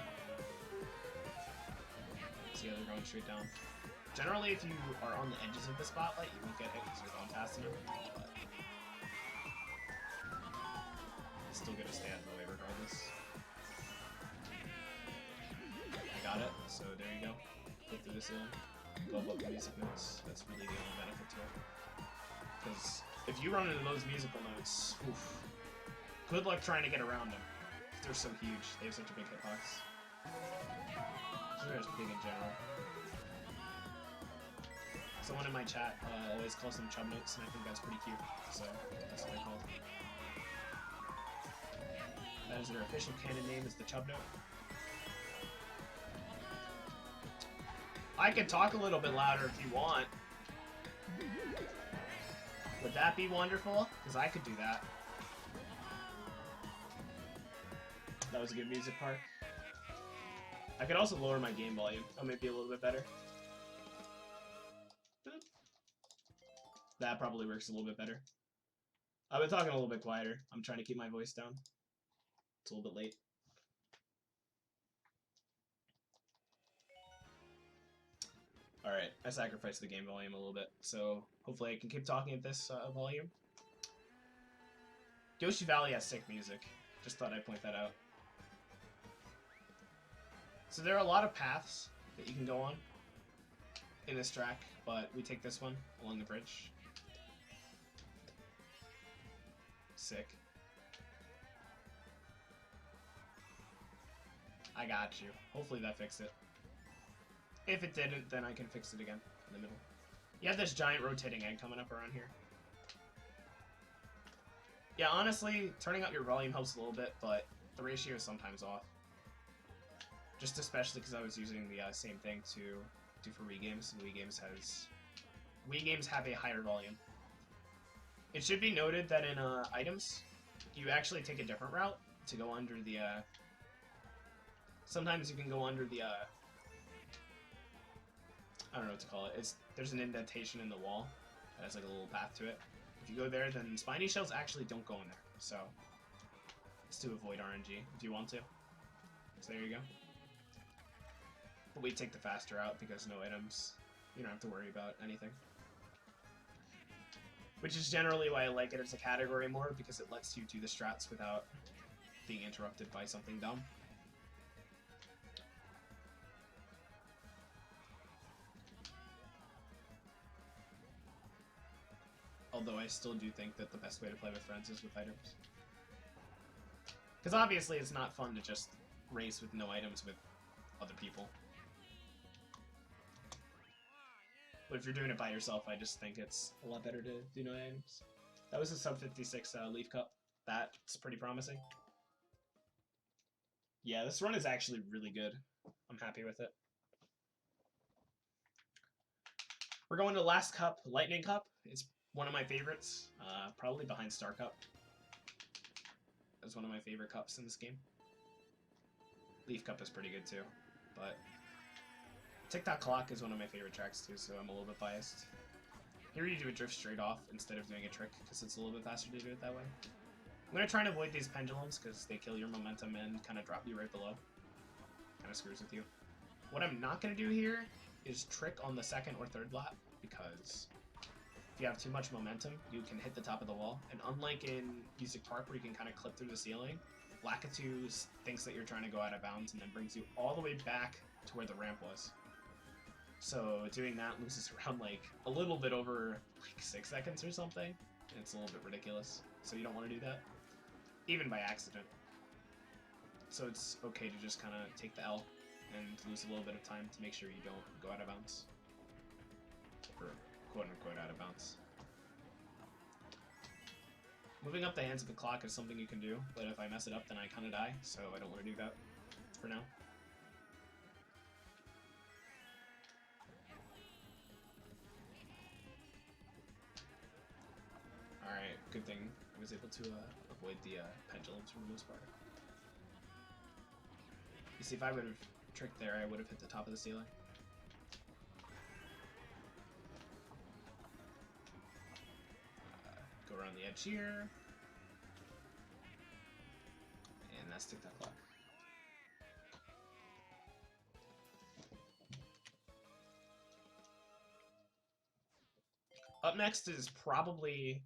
See how they're going straight down. Generally, if you are on the edges of the spotlight, you won't get hit because you're going fast enough, but it's still going to stay out of the way regardless. I got it, so there you go. Clip through the ceiling. Go up the music notes. That's really the only benefit to it. Because if you run into those musical notes, oof. Good luck trying to get around them. They're so huge. They have such a big hitbox. So they're just big in general. Someone in my chat always calls them chub notes, and I think that's pretty cute. So that's what they're called. That is their official canon name, is the chub note. I could talk a little bit louder if you want. Would that be wonderful? Because I could do that. That was a good music part. I could also lower my game volume. That might be a little bit better. Boop. That probably works a little bit better. I've been talking a little bit quieter. I'm trying to keep my voice down. It's a little bit late. Alright, I sacrificed the game volume a little bit, so hopefully I can keep talking at this volume. Yoshi Valley has sick music. Just thought I'd point that out. So there are a lot of paths that you can go on in this track, but we take this one along the bridge. Sick. I got you. Hopefully that fixed it. If it didn't, then I can fix it again in the middle. You have this giant rotating egg coming up around here. Yeah, honestly, turning up your volume helps a little bit, but the ratio is sometimes off. Just especially because I was using the same thing to do for Wii games, and Wii games have a higher volume. It should be noted that in items, you actually take a different route to go under the. Sometimes you can go under the. I don't know what to call it. There's an indentation in the wall that has like a little path to it. If you go there, then spiny shells actually don't go in there. So it's to avoid RNG if you want to. So there you go. But we take the faster route because no items. You don't have to worry about anything. Which is generally why I like it as a category more, because it lets you do the strats without being interrupted by something dumb. Although I still do think that the best way to play with friends is with items. Because obviously it's not fun to just race with no items with other people. But if you're doing it by yourself, I just think it's a lot better to do no items. That was a sub 56 Leaf Cup. That's pretty promising. Yeah, this run is actually really good. I'm happy with it. We're going to last cup, Lightning Cup. It's one of my favorites, probably behind Star Cup. That's one of my favorite cups in this game. Leaf Cup is pretty good too, but Tick-Tock Clock is one of my favorite tracks too, so I'm a little bit biased. Here you do a drift straight off instead of doing a trick, because it's a little bit faster to do it that way. I'm going to try and avoid these pendulums, because they kill your momentum and kind of drop you right below. Kind of screws with you. What I'm not going to do here is trick on the second or third lap, because if you have too much momentum, you can hit the top of the wall. And unlike in Music Park, where you can kind of clip through the ceiling, Lakitu thinks that you're trying to go out of bounds and then brings you all the way back to where the ramp was. So doing that loses around like a little bit over like 6 seconds or something. And it's a little bit ridiculous. So you don't want to do that, even by accident. So it's okay to just kind of take the L and lose a little bit of time to make sure you don't go out of bounds. Or quote-unquote out of bounds. Moving up the hands of the clock is something you can do, but if I mess it up then I kind of die, so I don't want to do that for now. Alright, good thing I was able to avoid the pendulums for the most part. You see, if I would have tricked there, I would have hit the top of the ceiling. Go around the edge here. And that's Tick-Tock Clock. Up next is probably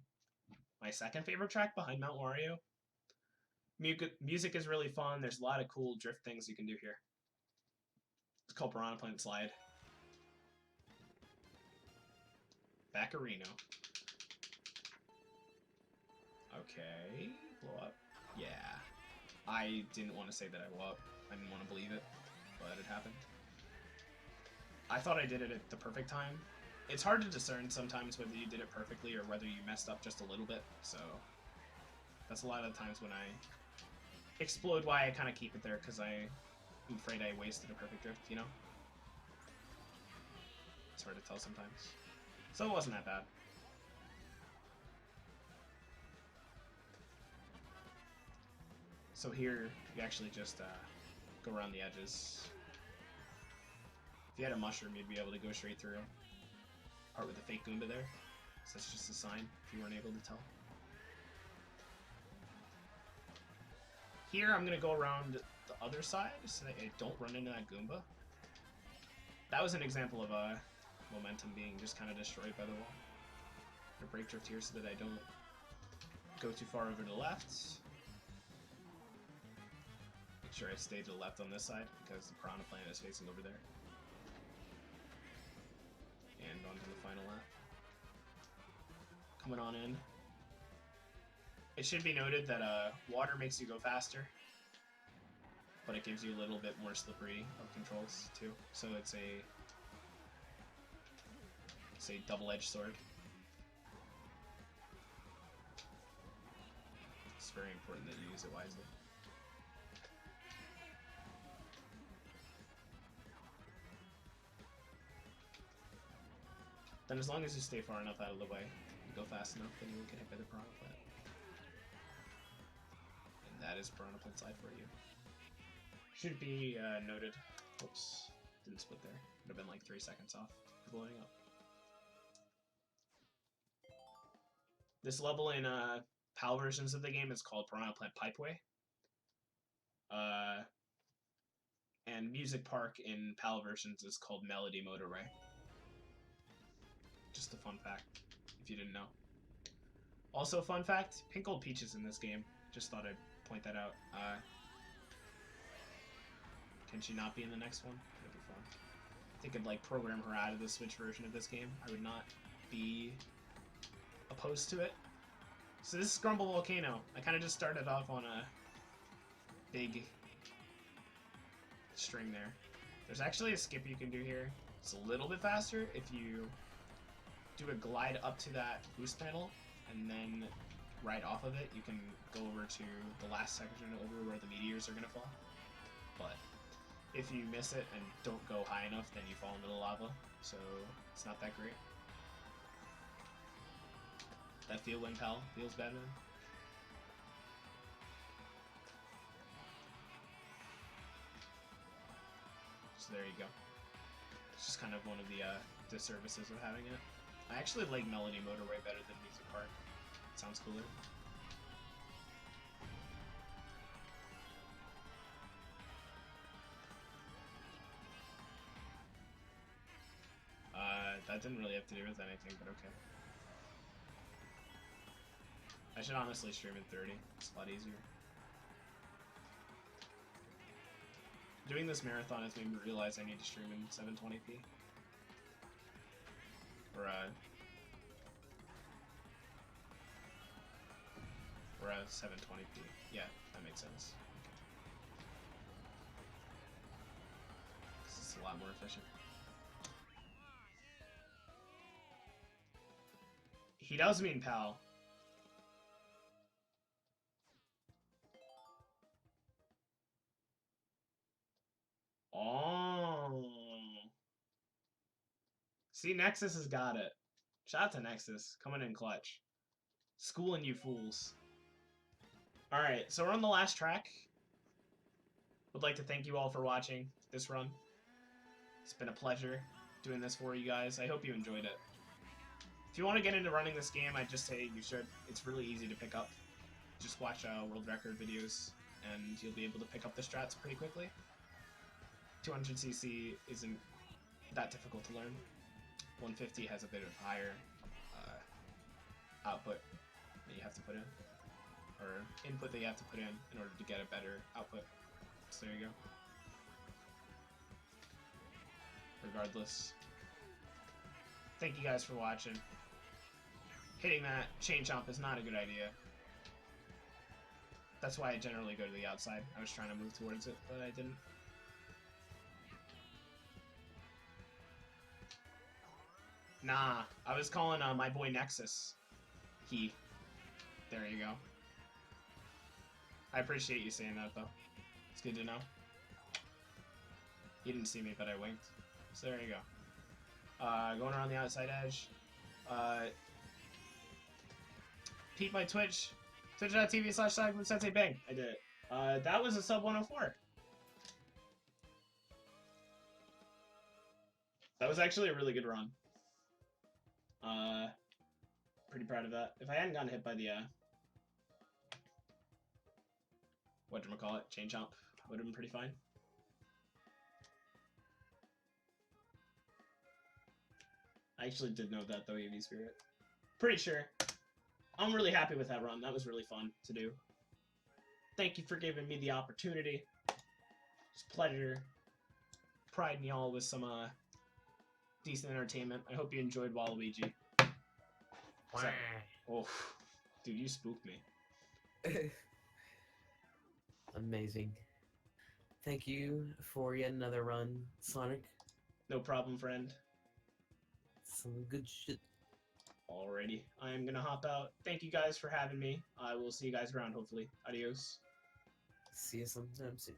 my second favorite track behind Mount Wario. Music is really fun. There's a lot of cool drift things you can do here. It's called Piranha Plant Slide. Baccarino. Okay, blow up. Yeah. I didn't want to say that I blow up. I didn't want to believe it, but it happened. I thought I did it at the perfect time. It's hard to discern sometimes whether you did it perfectly or whether you messed up just a little bit, so that's a lot of the times when I explode why I kind of keep it there, because I'm afraid I wasted a perfect drift, you know? It's hard to tell sometimes. So it wasn't that bad. So here, you actually just go around the edges. If you had a mushroom, you'd be able to go straight through. Part with the fake Goomba there. So that's just a sign, if you weren't able to tell. Here, I'm going to go around the other side, so that I don't run into that Goomba. That was an example of momentum being just kind of destroyed by the wall. I'm going to break drift here so that I don't go too far over to the left. Make sure I stay to the left on this side, because the Piranha Plant is facing over there. coming on in. It should be noted that water makes you go faster, but it gives you a little bit more slippery of controls too. So it's a double-edged sword. It's very important that you use it wisely. Then as long as you stay far enough out of the way and go fast enough, then you won't get hit by the piranha plant. And that is piranha plant side for you. Should be noted. Oops, didn't split there. Would have been like 3 seconds off for blowing up. This level in PAL versions of the game is called Piranha Plant Pipeway. And Music Park in PAL versions is called Melody Motorway. Just a fun fact, if you didn't know. Also, fun fact, Pink Gold Peach is in this game. Just thought I'd point that out. Can she not be in the next one? That'd be fun. I think I'd like program her out of the Switch version of this game. I would not be opposed to it. So this is Grumble Volcano. I kind of just started off on a big string there. There's actually a skip you can do here. It's a little bit faster if you do a glide up to that boost panel, and then right off of it, you can go over to the last section over where the meteors are going to fall. But if you miss it and don't go high enough, then you fall into the lava, so it's not that great. That feel when PAL feels bad, man. So there you go. It's just kind of one of the disservices of having it. I actually like Melody Motorway better than Music Park. It sounds cooler. That didn't really have to do with anything, but okay. I should honestly stream in 30. It's a lot easier. Doing this marathon has made me realize I need to stream in 720p. Or 720p. Yeah, that makes sense. Okay. This is a lot more efficient. He does mean PAL. Oh. See, Nexus has got it. Shout out to Nexus, coming in clutch. Schooling you fools. Alright, so we're on the last track. Would like to thank you all for watching this run. It's been a pleasure doing this for you guys. I hope you enjoyed it. If you want to get into running this game, I'd just say you should. It's really easy to pick up. Just watch world record videos, and you'll be able to pick up the strats pretty quickly. 200cc isn't that difficult to learn. 150 has a bit of higher output that you have to put in, or input that you have to put in order to get a better output. So there you go. Regardless, thank you guys for watching. Hitting that chain chomp is not a good idea. That's why I generally go to the outside. I was trying to move towards it, but I didn't. Nah, I was calling my boy Nexus. He. There you go. I appreciate you saying that, though. It's good to know. He didn't see me, but I winked. So there you go. Going around the outside edge. Peep my Twitch. Twitch.tv/SonicBoomSensei. Bang. I did it. That was a sub 104. That was actually a really good run. Pretty proud of that. If I hadn't gotten hit by the, whatchamacallit, chain chomp, would have been pretty fine. I actually did know that, though, EV Spirit. Pretty sure. I'm really happy with that run. That was really fun to do. Thank you for giving me the opportunity. It's a pleasure providing y'all with some, decent entertainment. I hope you enjoyed Waluigi. Oh, dude, you spooked me. Amazing. Thank you for yet another run, Sonic. No problem, friend. Some good shit. Alrighty, I am gonna hop out. Thank you guys for having me. I will see you guys around, hopefully. Adios. See you sometime soon.